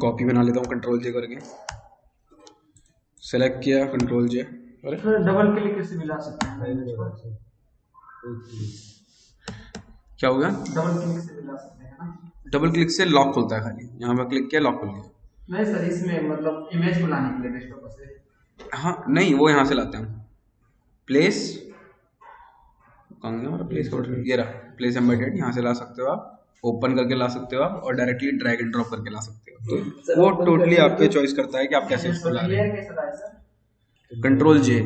Copy बना लेता हूँ कंट्रोल जे करके, सेलेक्ट किया कंट्रोल जे, अरे डबल क्लिक से मिला सकते हैं क्या हो गया, डबल क्लिक से मिला सकते हैं ना। डबल क्लिक से लॉक खुलता है, खाली यहाँ पर क्लिक किया लॉक खुल गया। नहीं सर, इसमें मतलब इमेज को लाने के लिए डेस्कटॉप से। हाँ नहीं, वो यहाँ से लाते हैं प्लेस, कहाँ गया हमारा प्लेस का बटन, ये रहा प्लेस एम्बेडेड, यहाँ से ला सकते हो आप, ओपन करके ला सकते हो आप, और डायरेक्टली ड्रैग एंड ड्रॉप करके ला सकते हो। तो वो टोटली आप पे चॉइस करता है कि आप कैसे उसको ला रहे हैं। Control J,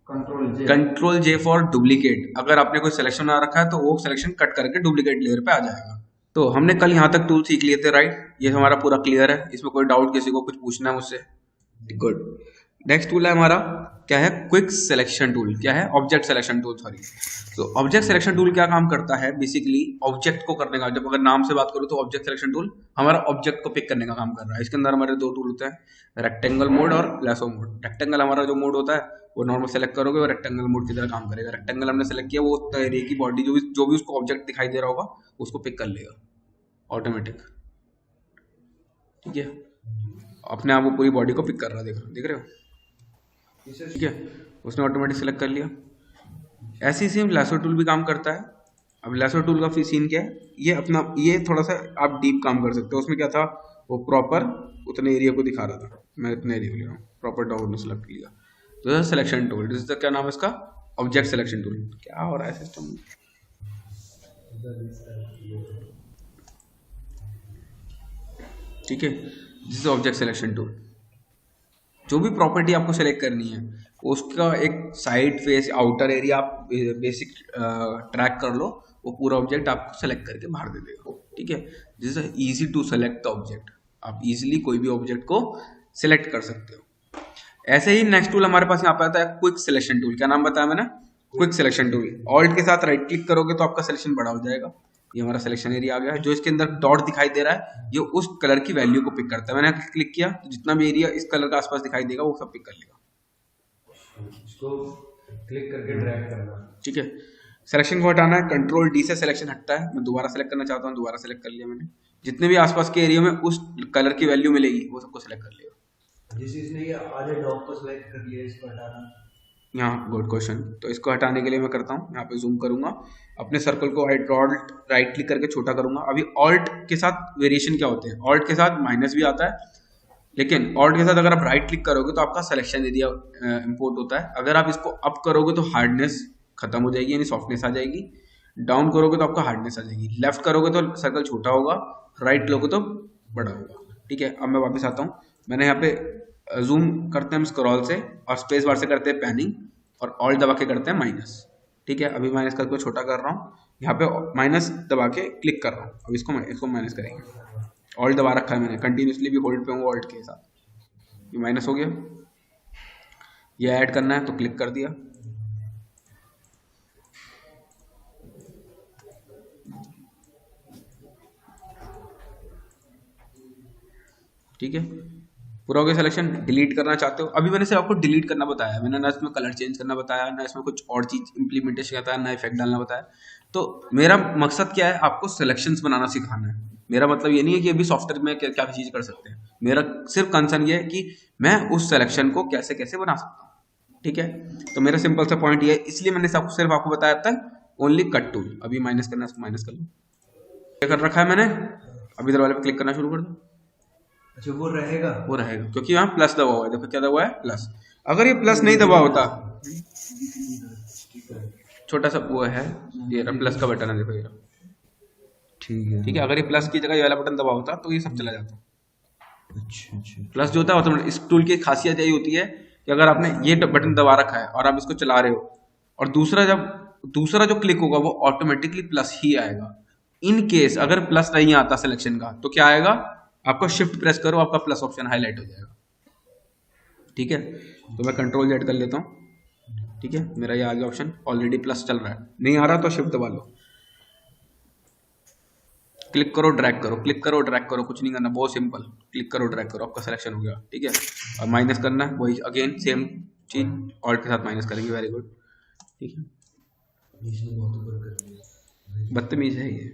control J for duplicate, अगर आपने कोई सिलेक्शन बना रखा है तो वो सिलेक्शन कट करके डुप्लीकेट लेयर पे आ जाएगा। तो हमने कल यहाँ तक टूल सीख लिए थे, राइट, ये हमारा पूरा क्लियर है, इसमें कोई डाउट किसी को कुछ पूछना है मुझसे, गुड। नेक्स्ट टूल है हमारा, क्या है, क्विक सिलेक्शन टूल, क्या है, ऑब्जेक्ट सिलेक्शन टूल, सॉरी। तो ऑब्जेक्ट सिलेक्शन टूल क्या काम करता है, बेसिकली ऑब्जेक्ट को करने का, जब अगर नाम से बात करूँ तो ऑब्जेक्ट सिलेक्शन टूल हमारा ऑब्जेक्ट को पिक करने का काम कर रहा है। इसके अंदर हमारे दो टूल होते हैं, रेक्टेंगल मोड और लैसो मोड। रेक्टेंगल हमारा जो मोड होता है वो नॉर्मल सेलेक्ट करोगे और रेक्टेंगल मोड की तरह काम करेगा। रेक्टेंगल हमने सेलेक्ट किया, वो एरिया की बॉडी जो भी उसको ऑब्जेक्ट दिखाई दे रहा होगा उसको पिक कर लेगा ऑटोमेटिक, ठीक है, अपने आप वो पूरी बॉडी को पिक कर रहा है, देख रहे हो, ठीक है, उसने ऑटोमेटिक सेलेक्ट कर लिया। ऐसे ही सेम लैसो टूल भी काम करता है। अब लैसो टूल का सीन क्या है, ये अपना, ये थोड़ा सा आप डीप काम कर सकते हो। उसमें क्या था, वो प्रॉपर उतने एरिया को दिखा रहा था, मैं इतने एरिया को ले रहा हूँ, प्रॉपर डॉट सेलेक्ट किया। तो selection tool, this is the, क्या नाम है इसका, ऑब्जेक्ट सिलेक्शन टूल। क्या हो रहा है सिस्टम में, ठीक है, this is object selection tool. जो भी प्रॉपर्टी आपको सेलेक्ट करनी है उसका एक साइड फेस आउटर एरिया आप बेसिक ट्रैक कर लो, वो पूरा ऑब्जेक्ट आपको सेलेक्ट करके बाहर दे देगा, ठीक है। This is easy to select the object, आप इजीली कोई भी ऑब्जेक्ट को सिलेक्ट कर सकते हो। ऐसे ही नेक्स्ट टूल हमारे पास यहाँ पे आता है क्विक सिलेक्शन टूल। क्या नाम बताया मैंने, क्विक सिलेक्शन टूल। ऑल्ट के साथ राइट क्लिक करोगे तो आपका सिलेक्शन बड़ा हो जाएगा। ये हमारा सिलेक्शन एरिया आ गया है। जो इसके अंदर डॉट दिखाई दे रहा है ये उस कलर की वैल्यू को पिक करता है। मैंने क्लिक किया तो जितना भी एरिया इस कलर का आसपास दिखाई देगा वो सब पिक कर लेगा। इसको क्लिक करके ड्रैग करना, ठीक है। सिलेक्शन को हटाना है, कंट्रोल डी से सिलेक्शन हटता है। मैं दोबारा सेलेक्ट करना चाहता हूँ, दोबारा सेलेक्ट कर लिया मैंने। जितने भी आसपास के एरिया में उस कलर की वैल्यू मिलेगी वो सबको सेलेक्ट कर लिया। जिस इसने ये आधे डॉग को सेलेक्ट कर लिया, इसको हटाना। यहाँ गुड क्वेश्चन। तो इसको हटाने के लिए मैं करता हूँ, यहाँ पे जूम करूंगा, अपने सर्कल को ऑल्ट राइट क्लिक करके छोटा करूंगा। अभी ऑल्ट के साथ वेरिएशन क्या होते हैं, ऑल्ट के साथ माइनस भी आता है, लेकिन ऑल्ट के साथ अगर आप राइट क्लिक करोगे तो आपका सिलेक्शन एरिया इंपोर्ट होता है। अगर आप इसको अप करोगे तो हार्डनेस खत्म हो जाएगी, यानी सॉफ्टनेस आ जाएगी। डाउन करोगे तो आपका हार्डनेस आ जाएगी। लेफ्ट करोगे तो सर्कल छोटा होगा, राइट लोगे तो बड़ा होगा, ठीक है। अब मैं वापस आता हूँ, मैंने यहाँ पे जूम करते हैं हम स्क्रॉल से, और स्पेस बार से करते हैं पैनिंग, और ऑल्ट दबा के करते हैं माइनस, ठीक है। अभी माइनस करके छोटा कर रहा हूँ, यहाँ पे माइनस दबा के क्लिक कर रहा हूँ। अब इसको माइनस करेंगे, ऑल्ट दबा रखा है मैंने, कंटिन्यूसली भी होल्ड पे हूँ ऑल्ट के साथ। ये माइनस हो गया, ये ऐड करना है तो क्लिक कर दिया, ठीक है, पूरा हो गया सिलेक्शन। डिलीट करना चाहते हो, अभी मैंने सिर्फ आपको डिलीट करना बताया, मैंने ना इसमें कलर चेंज करना बताया, ना इसमें कुछ और चीज इंप्लीमेंटेशन बताया, ना इफेक्ट डालना बताया। तो मेरा मकसद क्या है, आपको सिलेक्शंस बनाना सिखाना है। मेरा मतलब ये नहीं है कि अभी सॉफ्टवेयर में क्या क्या चीज कर सकते हैं, मेरा सिर्फ कंसर्न ये है कि मैं उस सिलेक्शन को कैसे कैसे बना सकता हूँ, ठीक है। तो मेरा सिंपल सा पॉइंट ये है, इसलिए मैंने सिर्फ आपको बताया था ओनली कट टूल। अभी माइनस करना है, इसको माइनस कर लो, क्या कर रखा है मैंने, अभी इधर वाले पे क्लिक करना शुरू कर दो। अच्छा वो रहेगा, क्योंकि यहाँ प्लस दबा हुआ है, देखो क्या दबा है, प्लस। अगर ये प्लस नहीं दबा होता, छोटा सा वो है, ये प्लस का बटन है, देखो ये, ठीक है। अगर ये प्लस की जगह ये वाला बटन दबा होता तो ये सब चला जाता। अच्छा प्लस जो होता है, इस टूल की खासियत यही होती है कि अगर आपने ये बटन दबा रखा है और आप इसको चला रहे हो, और दूसरा जो क्लिक होगा वो ऑटोमेटिकली प्लस ही आएगा। इन केस अगर प्लस नहीं आता सिलेक्शन का तो क्या आएगा, आपको शिफ्ट प्रेस करो, आपका प्लस ऑप्शन हाईलाइट हो जाएगा, ठीक है। तो मैं कंट्रोल जेड कर लेता हूँ, ठीक है, मेरा ये आ गया ऑप्शन, ऑलरेडी प्लस चल रहा है। नहीं आ रहा तो शिफ्ट दबा लो, क्लिक करो ड्रैग करो, क्लिक करो ड्रैग करो, कुछ नहीं करना, बहुत सिंपल, क्लिक करो ड्रैग करो, आपका सिलेक्शन हो गया, ठीक है। और माइनस करना है, वही अगेन सेम चीज, ऑल्ट के साथ माइनस करेंगे, वेरी गुड, ठीक है। बदतमीज है ये।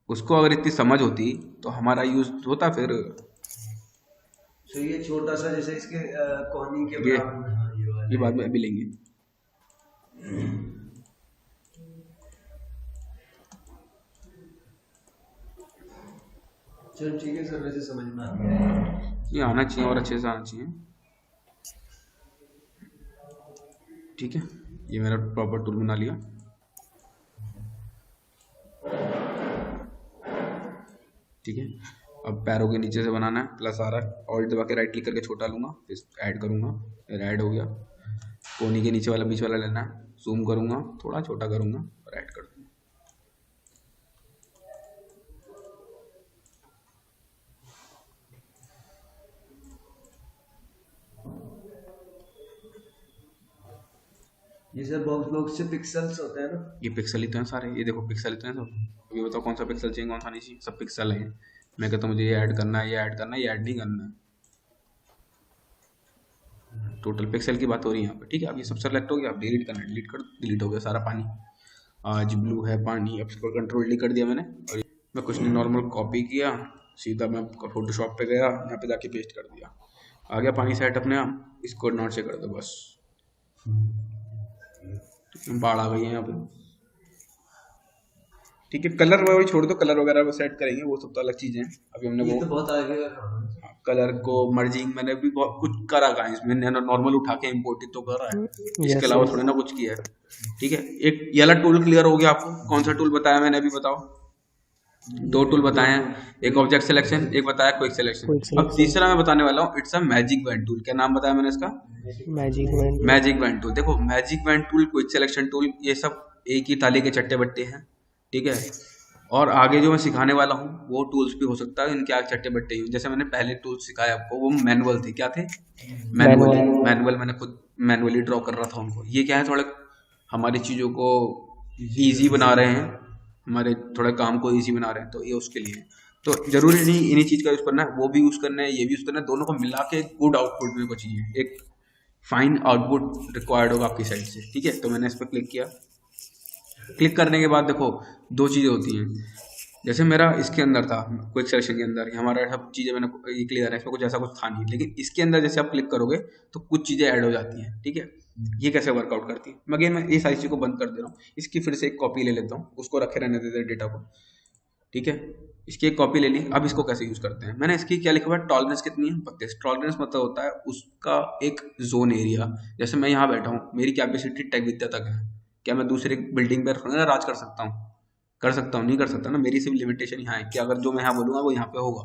उसको अगर इतनी समझ होती तो हमारा यूज होता फिर। तो ये छोटा सा जैसे इसके कोहनी के ये बराबर में, हाँ, ये वाला ये बाद में अभी लेंगे। चल ठीक है सर, वैसे समझ में आ गया। ये आना चाहिए और अच्छे से आना चाहिए। ठीक है, ये मेरा प्रॉपर टूल बना लिया। ठीक है, अब पैरों के नीचे से बनाना है, प्लस आ रहा है, ऑल्ट दबा के राइट क्लिक करके छोटा लूंगा, फिर ऐड करूंगा, फिर ऐड हो गया। कोनी के नीचे वाला बीच वाला लेना है, जूम करूंगा, थोड़ा छोटा करूंगा और ऐड कर दूंगा। ये सब बॉक्स बॉक्स से पिक्सेल्स होते हैं ना? ये पिक्सल ही तो हैं सारे, ये देखो पिक्सल ही तो हैं सब। अभी बताओ कौन सा पिक्सल चाहिए, कौन सा नहीं चाहिए, सब पिक्सल हैं। मैं कहता हूँ मुझे ये ऐड करना है, ये ऐड करना है, ये ऐड नहीं करना है। टोटल पिक्सल की बात हो रही है यहाँ पे। ठीक है, अब ये सब सेलेक्ट हो गया, अब डिलीट करना है, डिलीट कर, डिलीट हो गया सारा पानी। आज ब्लू है पानी, अब इसको कंट्रोल डी कर दिया मैंने, और मैं कुछ नहीं, नॉर्मल कॉपी किया, सीधा मैं फोटोशॉप पे गया, यहाँ पे जाके पेस्ट कर दिया, आ गया पानी सेट अपने आप। इसको नॉट से कर दो बस, बाढ़ आ गई है यहाँ पे। ठीक है, कलर वही छोड़ दो, कलर वगैरह सेट करेंगे, वो सब तो अलग चीजें हैं। अभी हमने ये वो तो बहुत आगे का काम है। कलर को मर्जिंग मैंने भी बहुत कुछ करा का है इसमें, नॉर्मल उठा के इम्पोर्ट ही तो करा है, इसके अलावा थोड़ी ना कुछ किया है। ठीक है, एक ये वाला टूल क्लियर हो गया आपको। कौन सा टूल बताया मैंने अभी, बताओ? दो टूल बताए हैं, एक ऑब्जेक्ट सिलेक्शन, एक बताया क्विक सिलेक्शन। अब तीसरा मैं बताने वाला हूँ, it's a magic wand tool. क्या नाम बताया मैंने इसका? Magic wand tool. देखो magic wand tool, quick selection tool, ये सब एक ही ताली के चट्टे बट्टे हैं। ठीक है, और आगे जो मैं सिखाने वाला हूँ वो टूल्स भी हो सकता है इनके आगे चट्टे बट्टे ही। जैसे मैंने पहले टूल्स सिखाया आपको, वो मैनुअल थे। क्या थे? मैनुअल मैंने खुद मैनुअली ड्रॉ कर रहा था उनको। ये क्या है, थोड़ा हमारी चीज़ों को ईजी बना रहे हैं, हमारे थोड़ा काम को ईजी बना रहे हैं, तो ये उसके लिए है। तो जरूरी नहीं इन्हीं चीज़ का यूज़ करना है, वो भी यूज़ करना है, ये भी यूज़ करना है, दोनों को मिला के गुड आउटपुट मेरे को चाहिए, एक फाइन आउटपुट रिक्वायर्ड होगा आपकी साइड से। ठीक है, तो मैंने इस पर क्लिक किया। क्लिक करने के बाद देखो दो चीज़ें होती हैं। जैसे मेरा इसके अंदर था क्विक सिलेक्शन के अंदर, हमारा सब चीज़ें मैंने ये क्लियर है, इसमें कुछ ऐसा कुछ था नहीं, लेकिन इसके अंदर जैसे आप क्लिक करोगे तो कुछ चीज़ें ऐड हो जाती हैं। ठीक है, ये कैसे वर्कआउट करती है। मैं अगेन मैं ये सारी चीज़ को बंद कर दे रहा हूँ, इसकी फिर से एक कॉपी ले लेता हूँ, उसको रखे रहने देते हैं डेटा को। ठीक है, इसकी एक कॉपी ले ली। अब इसको कैसे यूज़ करते हैं, मैंने इसकी क्या लिखा हुआ है, टॉलरेंस कितनी है, 32। टॉलरेंस मतलब होता है उसका एक जोन एरिया। जैसे मैं यहाँ बैठा हूँ, मेरी कैपेसिटी टेक विद्या तक है, क्या मैं दूसरी बिल्डिंग पर राज कर सकता हूँ? कर सकता हूँ? नहीं कर सकता ना, मेरी सिर्फ लिमिटेशन यहाँ है कि अगर जो मैं यहाँ बोलूँगा वो यहाँ पे होगा।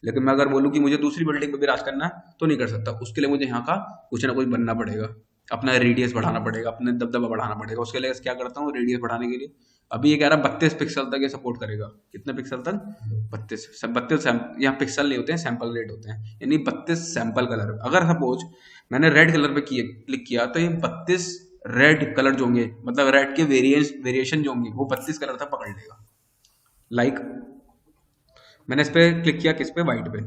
लेकिन मैं अगर बोलूँ कि मुझे दूसरी बिल्डिंग पे भी राज करना है तो नहीं कर सकता। उसके लिए मुझे यहाँ का कुछ ना कुछ बनना पड़ेगा, अपना रेडियस बढ़ाना पड़ेगा, अपने दबदबा बढ़ाना पड़ेगा। उसके लिए क्या करता हूँ, रेडियस बढ़ाने के लिए अभी ये कह रहा है 32 पिक्सल तक ये सपोर्ट करेगा। कितने पिक्सल तक? 32। 32 यहाँ पिक्सल नहीं होते हैं, सैंपल रेट होते हैं, यानी 32 सैंपल कलर। अगर सपोज मैंने रेड कलर पे क्लिक किया तो ये 32 रेड कलर जो होंगे, मतलब रेड के वेरिएशन जो होंगे वो 32 कलर तक पकड़ लेगा। लाइक मैंने इस पे क्लिक किया, किस पे? वाइट पे।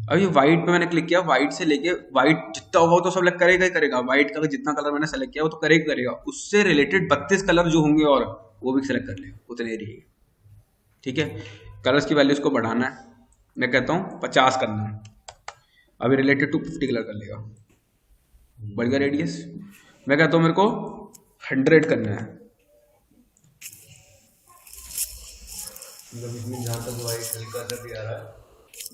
अभी वाइट पे मैंने क्लिक किया, वाइट से लेके वाइट जितना होगा वो तो सेलेक्ट करेगा ही करेगा। वाइट का जितना कलर मैंने सेलेक्ट किया वो तो करेगा, उससे रिलेटेड 32 कलर जो होंगे और वो भी सेलेक्ट कर लेगा, उतने एरिया। ठीक है, कलर्स की वैल्यूज को बढ़ाना है, मैं कहता हूँ 50 करना है, अभी रिलेटेड टू 50 कलर कर लेगा, बढ़ गया रेडियस। मैं कहता हूँ मेरे को 100 करना है, मतलब इसमें जहाँ तक वाइट हल्का सा भी आ रहा है,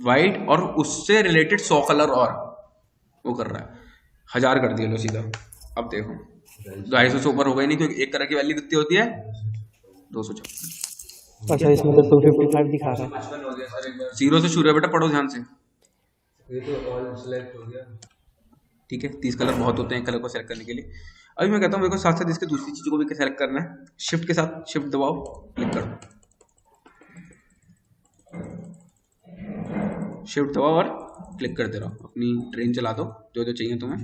वाइट और उससे रिलेटेड 100 कलर और वो कर रहा है। 1000 कर दिया लो सीधा। अब देखो 250 से ऊपर हो गई नहीं, क्योंकि एक कलर की वैल्यू कितनी होती है? 256। अच्छा, इसमें तो 255 दिखा रहा है। 55 हो गया सर एक बार। 0 से शुरू है बेटा, पढ़ो ध्यान से। ये तो ऑल सिलेक्ट हो गया। ठीक है, 30 कलर बहुत होते हैं एक कलर को सेलेक्ट करने के लिए। अभी मैं कहता हूँ मेरे को साथ साथ इसके दूसरी चीज़ों को भी सेलेक्ट करना है। शिफ्ट के साथ शिफ्ट दबाओ, क्लिक कर दो, शिफ्ट दबाओ और क्लिक करते रहो। अपनी ट्रेन चला दो, जो जो चाहिए तुम्हें।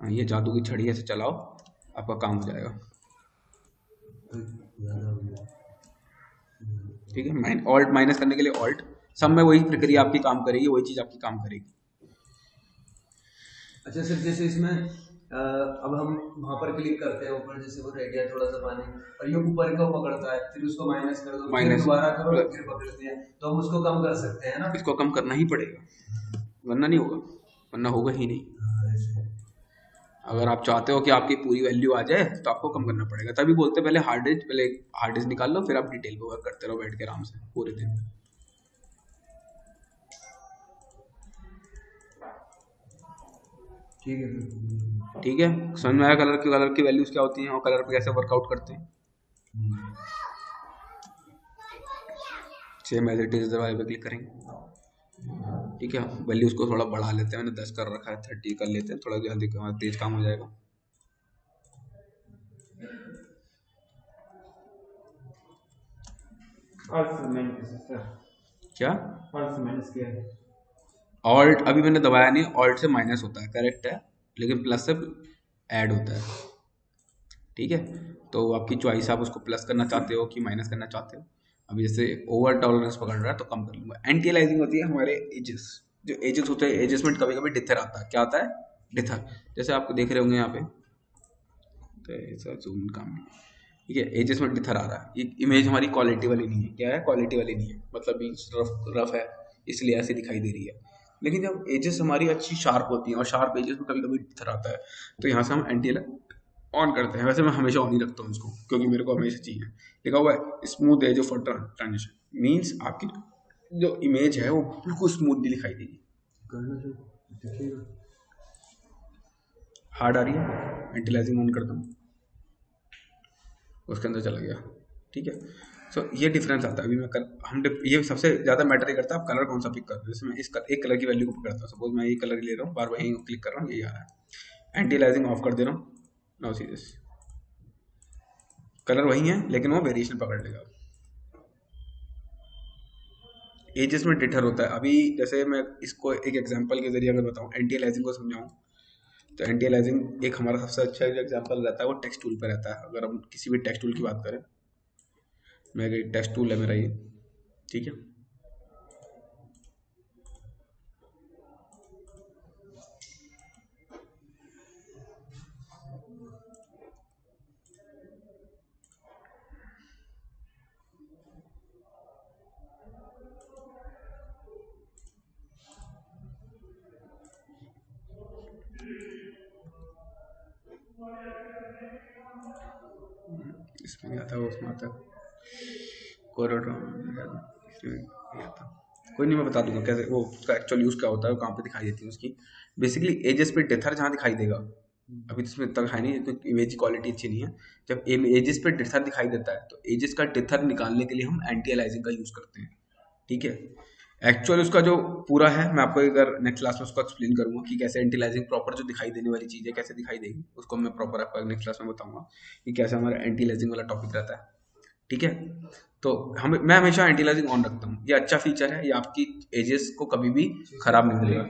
हाँ, ये जादू की छड़ी ऐसे चलाओ, आपका काम हो जाएगा। ठीक है, ऑल्ट माइनस करने के लिए ऑल्ट, सब में वही प्रक्रिया आपकी काम करेगी, वही चीज़ आपकी काम करेगी। अच्छा सर, जैसे इसमें अब हम वहां पर क्लिक करते हैं ऊपर, जैसे वो रह गया थोड़ा सा पानी, और ये ऊपर का पकड़ता है, फिर उसको माइनस कर दो, फिर माइनस दोबारा करो, फिर पकड़ते हैं, तो हम उसको कम कर सकते हैं ना। इसको कम करना ही पड़ेगा, वरना नहीं होगा, वरना होगा ही नहीं। अगर आप चाहते हो कि आपकी पूरी वैल्यू आ जाए तो आपको कम करना पड़ेगा, तभी बोलते हैं पहले हार्ड डिस्क निकाल लो, फिर आप डिटेल पे वर्क करते रहो बैठ के आराम से पूरे दिन। ठीक है। ठीक है, समझ में आया कलर की वैल्यूज क्या होती हैं और कलर पे कैसे वर्कआउट करते हैं। सेम एज इट इज वाले पे क्लिक करेंगे। ठीक है, वैल्यूज को थोड़ा बढ़ा लेते हैं, मैंने 10 कर रखा है, 30 कर लेते हैं, थोड़ा जल्दी तेज काम हो जाएगा। क्या ऑल्ट अभी मैंने दबाया नहीं, ऑल्ट से माइनस होता है, करेक्ट है, लेकिन प्लस से ऐड होता है। ठीक है, तो आपकी चॉइस, आप उसको प्लस करना चाहते हो कि माइनस करना चाहते हो। अभी जैसे ओवर टॉलरेंस पकड़ रहा है तो कम कर लूंगा। एंटी अलाइजिंग होती है हमारे एजेस, जो एजेस होते हैं, एजेस में कभी कभी डिथर आता है। क्या आता है? डिथर। जैसे आप देख रहे होंगे यहाँ पे, तो ऐसा जूम काम नहीं। ठीक है, एजेस में डिथर आ रहा है, ये इमेज हमारी क्वालिटी वाली नहीं है। क्या है? क्वालिटी वाली नहीं है, मतलब रफ है, इसलिए ऐसे दिखाई दे रही है। लेकिन जब एजेस हमारी अच्छी शार्प होती हैं और शार्प एजेस में कभी कभी डिथर आता है, तो यहाँ से हम एंटी ऑन करते हैं। वैसे मैं हमेशा ऑन ही रखता हूँ इसको, क्योंकि मेरे को हमेशा चाहिए। लिखा हुआ है smooth edge for transition, means आपकी जो इमेज है वो बिल्कुल स्मूथली दिखाई देगी। हार्ड आ रही है, एंटी अलाइजिंग ऑन करता हूँ, उसके अंदर चला गया। ठीक है, सो ये डिफरेंस आता है। अभी ये सबसे ज़्यादा मैटर करता है आप कलर कौन सा पिक कर रहे हो। जैसे मैं एक कलर की वैल्यू को पकड़ता हूँ, सपोज मैं ये कलर ले रहा हूँ, बार बार यहीं क्लिक कर रहा हूँ, यही आ रहा है। एंटी अलाइजिंग ऑफ कर दे रहा हूँ, नाउ सी दिस, कलर वही है लेकिन वो वेरिएशन पकड़ लेगा। एजेस में डिटर होता है। अभी जैसे मैं इसको एक एग्जांपल के जरिए अगर बताऊं, एंटी अलाइजिंग को समझाऊं, तो एंटी अलाइजिंग एक हमारा सबसे अच्छा जो एग्जांपल रहता है वो टेक्स्ट टूल पे रहता है। अगर हम किसी भी टेक्स्ट टूल की बात करें, मेरा टेक्स्ट टूल है मेरा ये, ठीक है, इसमें आता है, उसमें आता है कोई नहीं, मैं बता दूंगा कैसे वो उसका एक्चुअल यूज क्या होता है, कहाँ पे दिखाई देती है उसकी। बेसिकली एजेस पे डिथर जहाँ दिखाई देगा, अभी तो इसमें इतना है नहीं क्योंकि इमेज की क्वालिटी अच्छी नहीं है। जब एजेस पे डिथर दिखाई देता है तो एजेस का डिथर निकालने के लिए हम एंटी अलाइजिंग का यूज करते हैं। ठीक है, एक्चुअल उसका जो पूरा है मैं आपको अगर नेक्स्ट क्लास में उसको एक्सप्लेन करूंगा कि कैसे एंटी अलाइजिंग प्रॉपर जो दिखाई देने वाली चीज़ है कैसे दिखाई देगी, उसको मैं प्रॉपर आपको नेक्स्ट क्लास में बताऊंगा कि कैसे हमारा एंटी अलाइजिंग वाला टॉपिक रहता है। ठीक है, तो मैं हमेशा एंटी अलाइजिंग ऑन रखता हूँ। ये अच्छा फीचर है, ये आपकी एजेस को कभी भी खराब नहीं करेगा।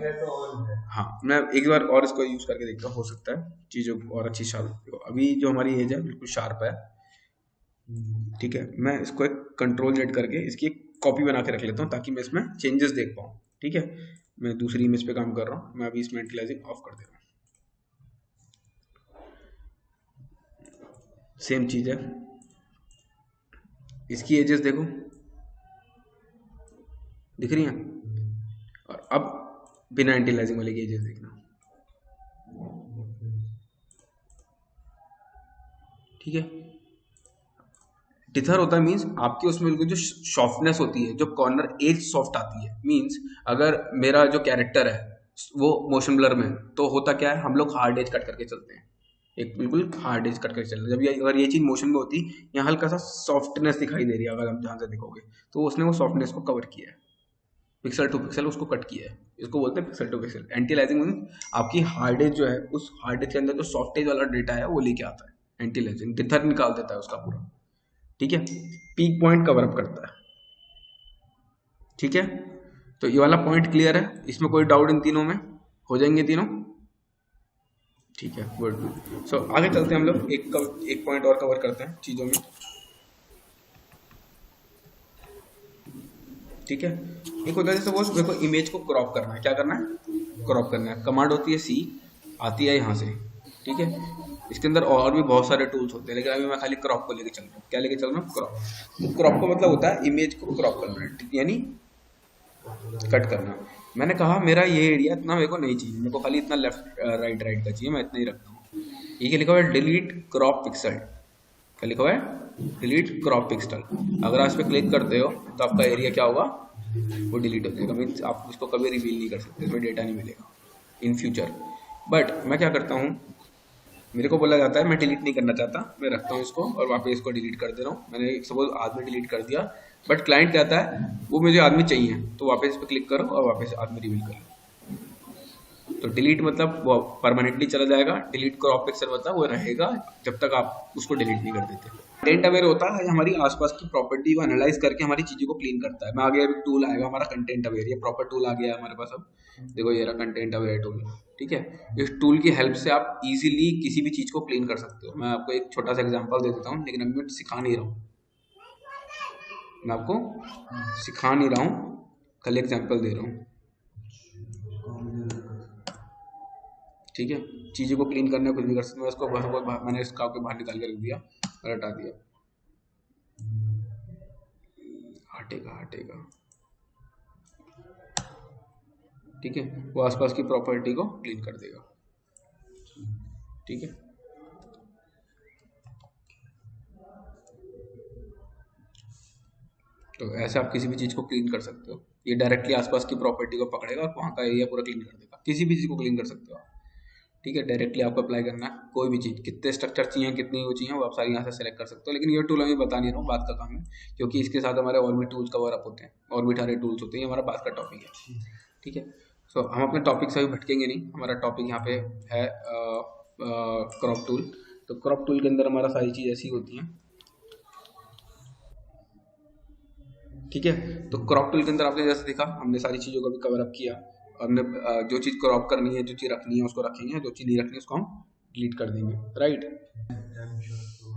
हाँ, मैं एक बार और इसको यूज करके देखता हूँ, हो सकता है चीज़ों और अच्छी शार्प। अभी जो हमारी एज है बिल्कुल शार्प है। ठीक है, मैं इसको एक कंट्रोल जेड करके इसकी एक कॉपी बना के रख लेता हूँ ताकि मैं इसमें चेंजेस देख पाऊँ। ठीक है, मैं दूसरी इमेज पे काम कर रहा हूँ, मैं अभी इसमें एंटी अलाइजिंग ऑफ कर दे रहा हूँ। सेम चीज़ है, इसकी एजेस देखो दिख रही हैं, और अब बिना एंटी अलाइजिंग वाले की एजेस देखना। ठीक है, डिथर होता है मीन्स आपकी उसमें बिल्कुल जो सॉफ्टनेस होती है, जो कॉर्नर एज सॉफ्ट आती है। मीन्स अगर मेरा जो कैरेक्टर है वो मोशन ब्लर में, तो होता क्या है, हम लोग हार्ड एज कट करके चलते हैं, एक बिल्कुल हार्ड एज कट करके चलते हैं। जब अगर ये चीज़ मोशन में होती, यहाँ हल्का सा सॉफ्टनेस दिखाई दे रही है, अगर हम ध्यान से देखोगे तो उसने वो सॉफ्टनेस को कवर किया है, पिक्सल टू पिक्सल उसको कट किया है। इसको बोलते हैं pixel to pixel. Anti aliasing means आपकी हार्ड एज जो है, उस हार्ड एज के अंदर जो सॉफ्ट एज वाला डेटा है वो लेके आता है। एंटी अलाइजिंग डिथर निकाल देता है उसका पूरा। ठीक है, पीक पॉइंट कवर अप करता है। ठीक है, तो ये वाला पॉइंट क्लियर है, इसमें कोई डाउट इन तीनों में? हो जाएंगे तीनों? ठीक है, गुड। सो आगे चलते हैं, हम लोग एक पॉइंट और कवर करते हैं चीज़ों में। ठीक है, एक होता है जैसे वो देखो इमेज को क्रॉप करना है। क्या करना है? क्रॉप करना है। कमांड होती है सी, आती है यहाँ से, ठीक है। इसके अंदर और भी बहुत सारे टूल्स होते हैं, लेकिन अभी मैं खाली क्रॉप को लेके चल रहा हूँ। क्या लेके चल रहा हूँ? क्रॉप। क्रॉप का मतलब होता है इमेज को क्रॉप करना, यानी कट करना। मैंने कहा मेरा ये एरिया इतना मेरे को नहीं चाहिए, मेरे को खाली इतना लेफ्ट राइट राइट का चाहिए, मैं इतना ही रखता हूँ। ये क्या लिखा हुआ है? Delete crop pixel. क्या लिखा हुआ है? Delete crop pixel. अगर आप इस पर क्लिक करते हो तो आपका एरिया क्या होगा? वो डिलीट हो जाएगा। मीन्स आप उसको कभी रिवील नहीं कर सकते, इसमें डेटा नहीं मिलेगा इन फ्यूचर। बट मैं क्या करता हूँ, मेरे को बोला जाता है मैं डिलीट नहीं करना चाहता, मैं रखता हूँ इसको और वापस इसको डिलीट कर दे रहा हूँ। मैंने सपोज आदमी डिलीट कर दिया, बट क्लाइंट कहता है वो मुझे आदमी चाहिए, तो वापस इस पर क्लिक करो और वापस आदमी रिवील कर लो। तो डिलीट मतलब वो परमानेंटली चला जाएगा, डिलीट क्रॉप पिक्सल मतलब वो रहेगा जब तक आप उसको डिलीट नहीं कर देते। कंटेंट अवेयर होता है हमारी आसपास की प्रॉपर्टी को एनालाइज करके हमारी चीज़ों को क्लीन करता है। मैं आगे एक टूल आएगा हमारा कंटेंट अवेयर, ये प्रॉपर टूल आ गया है हमारे पास अब। देखो ये रहा कंटेंट अवेयर टूल, ठीक है। इस टूल की हेल्प से आप इजीली किसी भी चीज़ को क्लीन कर सकते हो। मैं आपको एक छोटा सा एग्जांपल दे देता हूँ, लेकिन अभी मैं सिखा नहीं रहा हूँ, मैं आपको सिखा नहीं रहा हूँ, खाली एग्जांपल दे रहा हूँ, ठीक है। चीज़ों को क्लीन करने कुछ भी कर सकते हैं। उसको मैंने इसका आपके बाहर निकाल के रख दिया और हटा दिया, हटेगा हटेगा, ठीक है। वो आसपास की प्रॉपर्टी को क्लीन कर देगा, ठीक है। तो ऐसे आप किसी भी चीज़ को क्लीन कर सकते हो। ये डायरेक्टली आसपास की प्रॉपर्टी को पकड़ेगा और वहाँ का एरिया पूरा क्लीन कर देगा। किसी भी चीज़ को क्लीन कर सकते हो आप, ठीक है। डायरेक्टली आपको अप्लाई करना है कोई भी चीज़, कितने स्ट्रक्चर चाहिए, कितनी वो चाहिए, वो आप सारी यहाँ से सेलेक्ट कर सकते हो। लेकिन ये टूल अभी बता नहीं रहा हूँ, बात का काम है, क्योंकि इसके साथ हमारे और भी टूल्स कवर अप होते हैं, और भी सारे टूल्स होते हैं। ये हमारा बात का टॉपिक है, ठीक है। सो हम अपने टॉपिक से अभी भटकेंगे नहीं। हमारा टॉपिक यहाँ पे है क्रॉप टूल। तो क्रॉप टूल के अंदर हमारा सारी चीज़ ऐसी होती हैं, ठीक है। तो क्रॉप टूल के अंदर आपने जैसे देखा, हमने सारी चीज़ों को भी कवर अप किया। हमने जो चीज़ क्रॉप करनी है, जो चीज़ रखनी है उसको रखेंगे, जो चीज़ नहीं रखनी है उसको हम डिलीट कर देंगे, राइट।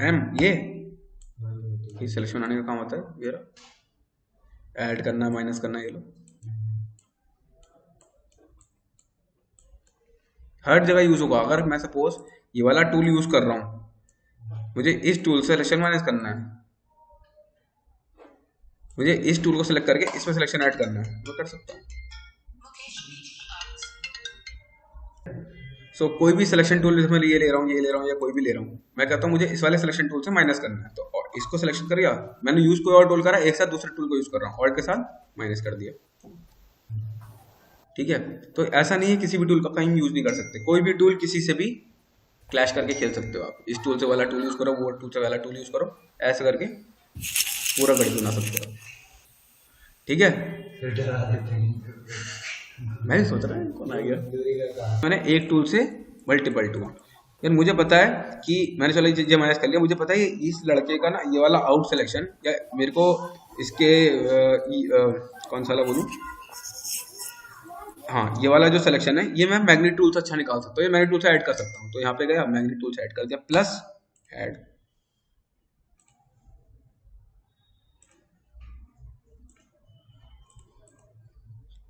एम ये सिलेक्शन बनाने का काम होता है, ये ऐड करना, माइनस करना, ये लो हर जगह यूज होगा। अगर मैं सपोज ये वाला टूल यूज कर रहा हूँ, मुझे इस टूल से सिलेक्शन माइनस करना है, मुझे इस टूल को सिलेक्ट करके इसमें सिलेक्शन ऐड करना है, वो कर सकता हूँ। सो कोई भी सिलेक्शन टूल, जैसे मैं ये ले रहा हूँ, ये ले रहा हूँ, या कोई भी ले रहा हूँ, मैं कहता हूँ मुझे इस वाले सिलेक्शन टूल से माइनस करना है, तो और इसको सिलेक्शन कर, या मैंने यूज कोई और टूल करा, एक साथ दूसरे टूल को यूज कर रहा हूँ और के साथ माइनस कर दिया, ठीक है। तो ऐसा नहीं है किसी भी टूल का कहीं यूज नहीं कर सकते, कोई भी टूल किसी से भी क्लैश करके खेल सकते हो आप। इस टूल से वाला टूल यूज करो, वो टूल से वाला टूल यूज करो, ऐसे करके पूरा गढ़ बना सकते हो, ठीक है। मैं भी सोच रहा हूँ कौन आ गया। मैंने एक टूल से मल्टीपल टूल, यार मुझे पता है कि मैंने चलो ये चीजें माइनस कर लिया, मुझे पता है इस लड़के का ना ये वाला आउट सिलेक्शन, या मेरे को इसके कौन सा वाला बोलूँ, हाँ ये वाला जो सिलेक्शन है, ये मैं मैग्नेट टूल से अच्छा निकाल सकता हूँ, ये मैग्नेट टूल से ऐड कर सकता हूँ। तो यहाँ पे गया, मैग्नेट टूल से ऐड कर दिया, प्लस ऐड,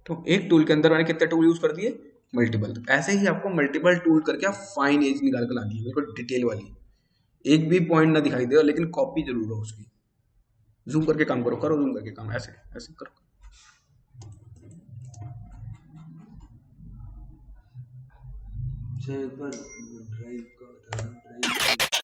तो एक टूल के अंदर मैंने कितने टूल यूज कर दिए? मल्टीपल। तो ऐसे ही आपको मल्टीपल टूल करके आप फाइन एज निकाल कर लानी है, बिल्कुल डिटेल वाली, एक भी पॉइंट ना दिखाई दे, लेकिन कॉपी जरूर हो उसकी। जूम करके काम करो, करो जूम करके काम, ऐसे ऐसे करो। एक बार ड्राइव का